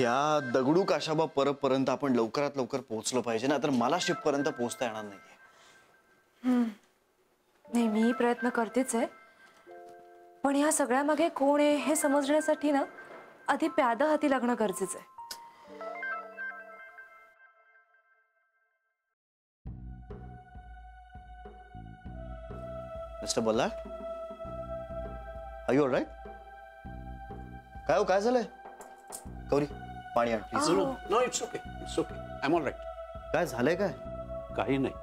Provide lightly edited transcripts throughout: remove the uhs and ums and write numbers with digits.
या दगडू काशाबा परबपर्यंत आपण लवकरात लवकर पोहोचलो पाहिजे ना, तर मला शिप पर्यंत पोहोचता येणार नाहीये. नाही, मी प्रयत्न करतेच आहे, पण या सगळ्यामागे कोण आहे हे समजण्यासाठी ना आधी प्यादा हाती लागणं गरजेचं आहे. मिस्टर बल्ला, आर यू ऑलराइट? काय झालंय? गौरी, पाणी आण please. No, it's okay, it's okay, I am alright. काय झालंय? काय काही नाही,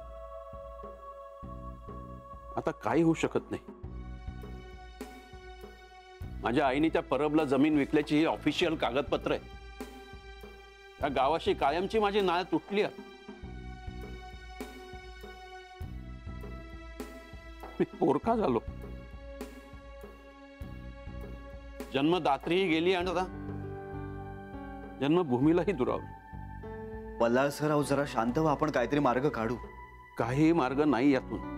आता काही होऊ शकत नाही. माझ्या आईने त्या परबला जमीन विकल्याची ही ऑफिशियल कागदपत्र आहे. त्या गावाशी कायमची माझी नाळ तुटली आहे. मी पोरका झालो, जन्मदात्रीही गेली आणि आता जन्मभूमीलाही दुरावली. बल्लाळ सर, अहो जरा शांत व्हा, आपण काहीतरी मार्ग काढू. काही मार्ग नाही यातून.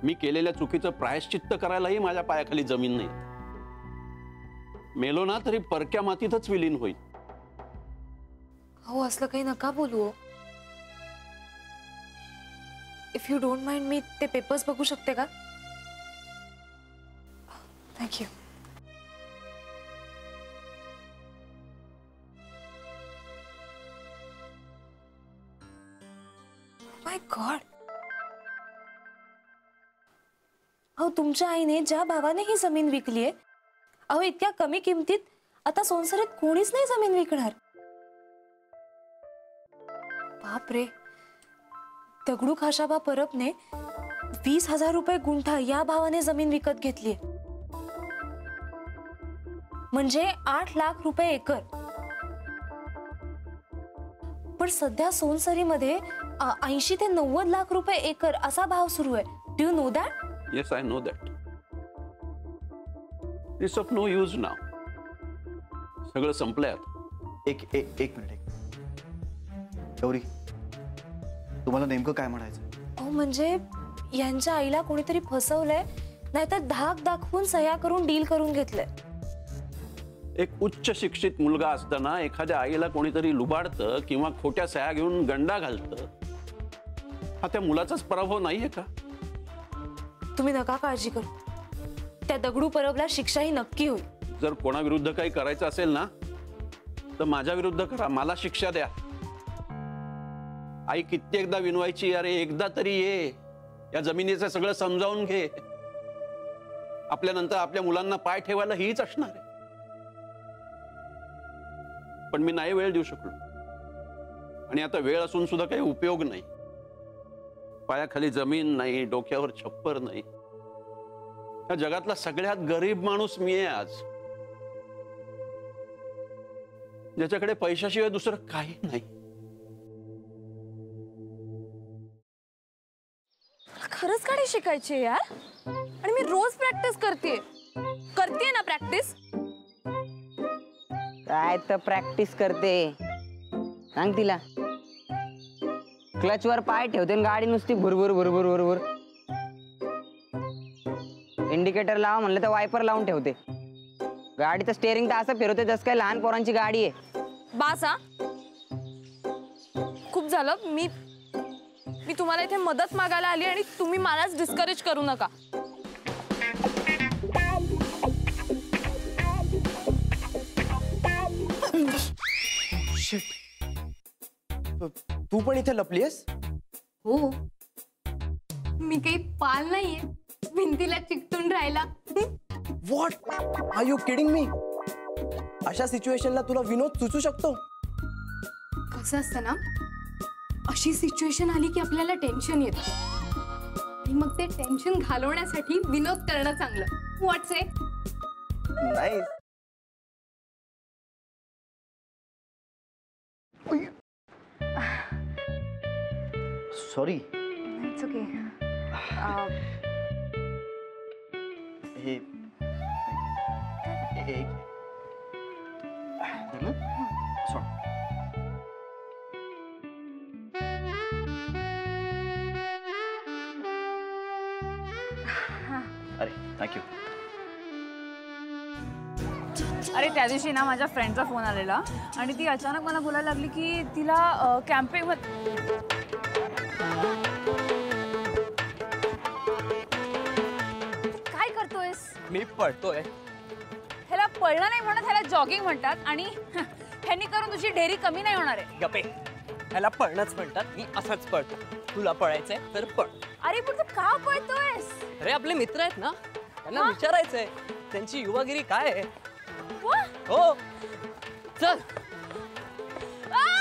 मी केलेल्या चुकीचं प्रायश्चित्त करायलाही माझ्या पायाखाली जमीन नाही. मेलो ना तरी परक्या मातीतच विलीन होईल. हो, असलं काही नका बोलू. इफ यू डोंट माइंड, मी ते पेपर्स बघू शकते का? थँक्यू. माय गॉड, अहो तुमच्या आईने ज्या भावाने ही जमीन विकली आहे, अहो इतक्या कमी किमतीत आता संसारात कोणीच नाही जमीन विकणार. बाप रे, दगडू काशाबा परबने 20,000 रुपये गुंठा या भावाने जमीन विकत घेतली, म्हणजे 8 लाख रुपये एकर. पण सध्या सोनसरीमध्ये 80 ते 90 लाख रुपये एकर असा भाव सुरू आहे. Do you know that? Yes, I know that. It's of no use now. सगळं संपलंय आता. एक मिनिट. गौरी, तुम्हाला नेमकं काय म्हणायचं? अहो म्हणजे यांच्या आईला कोणीतरी फसवलंय, नाहीतर धाक दाखवून सह्या करून डील करून घेतलंय. एक उच्च शिक्षित मुलगा असताना एखाद्या आईला कोणीतरी लुबाडतं किंवा खोट्या सह्या घेऊन गंडा घालतं, हा त्या मुलाचाच पराभव नाहीये का? तुम्ही नका काळजी करू, त्या दगडू परबला शिक्षा ही नक्की होईल. जर कोणाविरुद्ध काही करायचं असेल ना, तर माझ्या विरुद्ध करा, मला शिक्षा द्या. आई कित्येकदा विनवायची, अरे एकदा तरी ये, या जमिनीचं सगळं समजावून घे. आपल्यानंतर आपल्या मुलांना पाय ठेवायला हीच असणार आहे. पण मी नाही वेळ देऊ शकलो, आणि आता वेळ असून सुद्धा काही उपयोग नाही. पायाखाली जमीन नाही, डोक्यावर छप्पर नाही. या जगातला सगळ्यात गरीब माणूस मी आहे आज, ज्याच्याकडे पैशाशिवाय दुसरं काही नाही. खरंच गाडी शिकायची यार, आणि मी रोज प्रॅक्टिस करते ना प्रॅक्टिस. काय तर प्रॅक्टिस करते, सांग तिला. क्लचवर पाय ठेवते आणि गाडी नुसती भुरभुर भुरभुर भुरभुर. इंडिकेटर लावा म्हणलं तर वायपर लावून ठेवते. गाडीचं स्टेअरिंग तर असं फिरवते जसं काय लहान पोरांची गाडी आहे. बास हा, खूप झालं. मी तुम्हाला इथे मदत मागायला आली आणि तुम्ही मलाच डिस्करेज करू नका. तू पण इथे लपलीयस? हो, मी काही पाल नाहीये भिंतीला चिकटून राहिला. What are you kidding me? अशा सिच्युएशनला तुला विनोद सुचू शकतो? कसं असतं ना, अशी सिच्युएशन आली की आपल्याला टेन्शन येतं, आणि मग ते टेन्शन घालवण्यासाठी विनोद करणं चांगलं. व्हॉट्स इट? नाही, सॉरी. It's okay. अरे थँक्यू. अरे त्या दिवशी ना माझ्या फ्रेंडचा फोन आलेला आणि ती अचानक मला बोलायला लागली की तिला कॅम्पिंग काय करतोयस? मी पळतोय. ह्याला पळणं नाही म्हणत, ह्याला जॉगिंग म्हणतात आणि ह्यांनी करून तुझी ढेरी कमी नाही होणार आहे. गपे, ह्याला पळणंच म्हणतात. मी असंच पळतो. तुला पळायचंय तर पळ. अरे पण तू का पळतोयस? अरे आपले मित्र आहेत ना, त्यांना विचारायचंय त्यांची युवागिरी काय आहे. वा! हो चल. आ!